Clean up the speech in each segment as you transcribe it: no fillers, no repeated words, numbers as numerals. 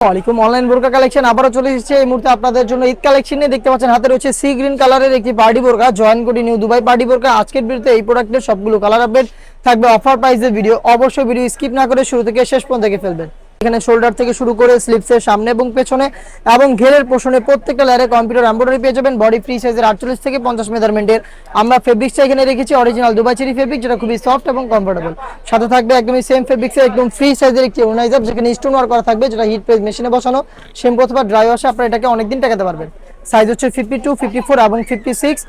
ওয়ালাইকুম অনলাইন বোরকা কালেকশন আবারও চলে এসেছে এই মুহূর্তে আপনাদের জন্য ঈদ কালেকশনে। দেখতে পাচ্ছেন হাতে রয়েছে সি গ্রিন কালারের একটি পার্টি বোরকা, জয়েন কোটি নিউ দুবাই পার্টি বোরকা। আজকের ভিডিওতে এই প্রোডাক্টের সবগুলো কালার আপডেট থাকবে, অফার প্রাইসের ভিডিও। অবশ্যই ভিডিও স্কিপ না করে শুরু থেকে শেষ পর্যন্ত দেখে ফেলবেন। এখানে শোল্ডার থেকে শুরু করে স্লিপসের সামনে এবং পেছনে এবং ঘেরের পোষণে প্রত্যেকটা লেয়ারে কম্পিউটার এমব্রয়ডারি পেয়ে যাবেন। বডি ফ্রি সাইজের 48 থেকে 50 মেজারমেন্টের আমরা ফেব্রিক্সটা এখানে রেখেছি অরিজিনাল দুবাই চেরি ফেব্রিক, যেটা খুবই সফট এবং কমফোর্টেবল। সাথে থাকবে একদমই সেম ফেব্রিক্সের একদম ফ্রি সাইজের একটি ওনাইজার, যেখানে স্টোন ওয়ার্ক করা থাকবে, যেটা হিট প্রেস মেশিনে বসানো। শ্যাম্পু অথবা ড্রাই ওয়াশে আপনারা এটাকে অনেকদিন টাকাতে পারবেন। সাইজ হচ্ছে 52, 54 এবং 56।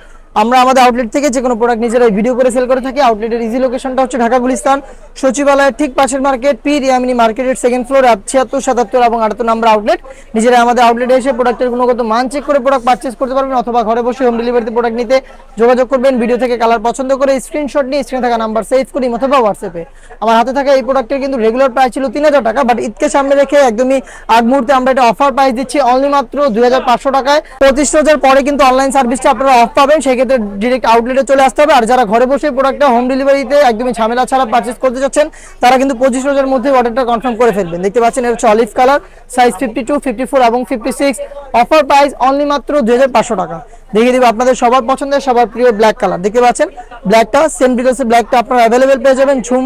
আমরা আমাদের আউটলেট থেকে যে কোনো প্রোডাক্ট নিজেরাই ভিডিও করে সেল করে থাকি। আউটলেটের ইজি লোকেশনটা হচ্ছে ঢাকা গুলিস্তান সচিবালয়ের ঠিক পাশের মার্কেট, পি রিয়ামিনি মার্কেটের সেকেন্ড ফ্লোর, 76, 77 এবং 78 নম্বর আউটলেট। নিজেরা আমাদের আউটলেটে এসে প্রোডাক্টের গুণগত মান চেক করে প্রোডাক্ট পারচেজ করতে পারবেন, অথবা ঘরে বসে হোম ডেলিভারিতে প্রোডাক্ট নিতে যোগাযোগ করবেন। ভিডিও থেকে কালার পছন্দ করে স্ক্রিনশট নিয়ে স্ক্রিনে থাকা নাম্বার সেভ করি অথবা হোয়াটসঅ্যাপে। আমার হাতে থাকা এই প্রোডাক্টের কিন্তু রেগুলার প্রাইস ছিল 3000 টাকা, বাট ঈদকে সামনে রেখে একদমই আগ মুহূর্তে আমরা এটা অফার প্রাইস দিচ্ছি অনলি মাত্র 2500 টাকায়। 25,000 পরে কিন্তু অনলাইন সার্ভিসটা আপনারা অফ পাবেন, সেক্ষেত্রে ডিরেক্ট আউটলেটে চলে আসতে হবে। আর যারা ঘরে বসে প্রোডাক্টটা হোম ডেলিভারিতে একদমই ঝামেলা ছাড়া পারচেজ করতে যাচ্ছেন, তারা কিন্তু 25,000 মধ্যে অর্ডারটা কনফার্ম করে ফেলবেন। দেখতে পাচ্ছেন এটা হচ্ছে অলিভ কালার, সাইজ 52, 54 এবং 56। অফার প্রাইস অনলি মাত্র 2500 টাকা। দেখিয়ে দিব আপনাদের সবার পছন্দের সবার প্রিয় ব্ল্যাক কালার। দেখতে পাচ্ছেন ব্ল্যাকটা সেম ডিটেলসে ব্ল্যাকটা আপনারা অ্যাভেলেবেল পেয়ে যাবেন। ঝুম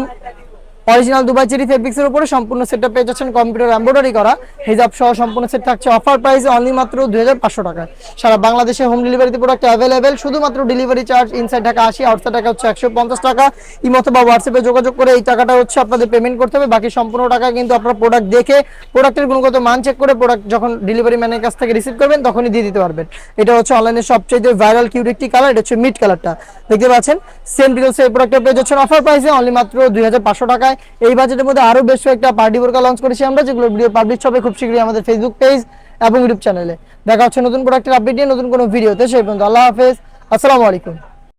অরিজিনাল দুবাই চেরি ফেব্রিক্সের উপরে সম্পূর্ণ সেটটা পেয়ে যাচ্ছেন কম্পিউটার এমব্রয়ডারি করা, হিজাব সহ সম্পূর্ণ সেট থাকছে অফার প্রাইসে অনলি মাত্র 2500 টাকায়। সারা বাংলাদেশে হোম ডেলিভারিতে প্রোডাক্ট অ্যাভেলেবেল। শুধুমাত্র delivery charge inside Dhaka 80, outside Dhaka হচ্ছে 150 টাকা। ইমো অথবা হোয়াটসঅ্যাপে যোগাযোগ করে এই টাকাটা হচ্ছে আপনাদের পেমেন্ট করতে হবে। বাকি সম্পূর্ণ টাকা কিন্তু আপনারা প্রোডাক্ট দেখে প্রোডাক্টের গুণগত মান চেক করে প্রোডাক্ট যখন ডেলিভারি ম্যানের কাছ থেকে রিসিভ করবেন তখনই দিয়ে দিতে পারবেন। এটা হচ্ছে অনলাইনের সবচেয়ে ভাইরাল কিউট একটি কালার, এটা হচ্ছে মিড কালারটা। দেখতে পাচ্ছেন সেম ডিটেলসে এই প্রোডাক্টটা পেয়ে যাচ্ছেন অফার প্রাইসে অনলি মাত্র 2500 টাকায়। এই বাজেটের মধ্যে আরো বেশ কয়েকটা পার্টি বোরকা লঞ্চ করেছি আমরা, যেগুলো ভিডিও পাবলিশ হবে খুব শীঘ্রই আমাদের ফেসবুক পেজ এবং ইউটিউব চ্যানেলে। দেখা হচ্ছে নতুন প্রোডাক্টের আপডেট নিয়ে নতুন কোনো ভিডিওতে। সেই পর্যন্ত আল্লাহ হাফেজ, আসসালামু আলাইকুম।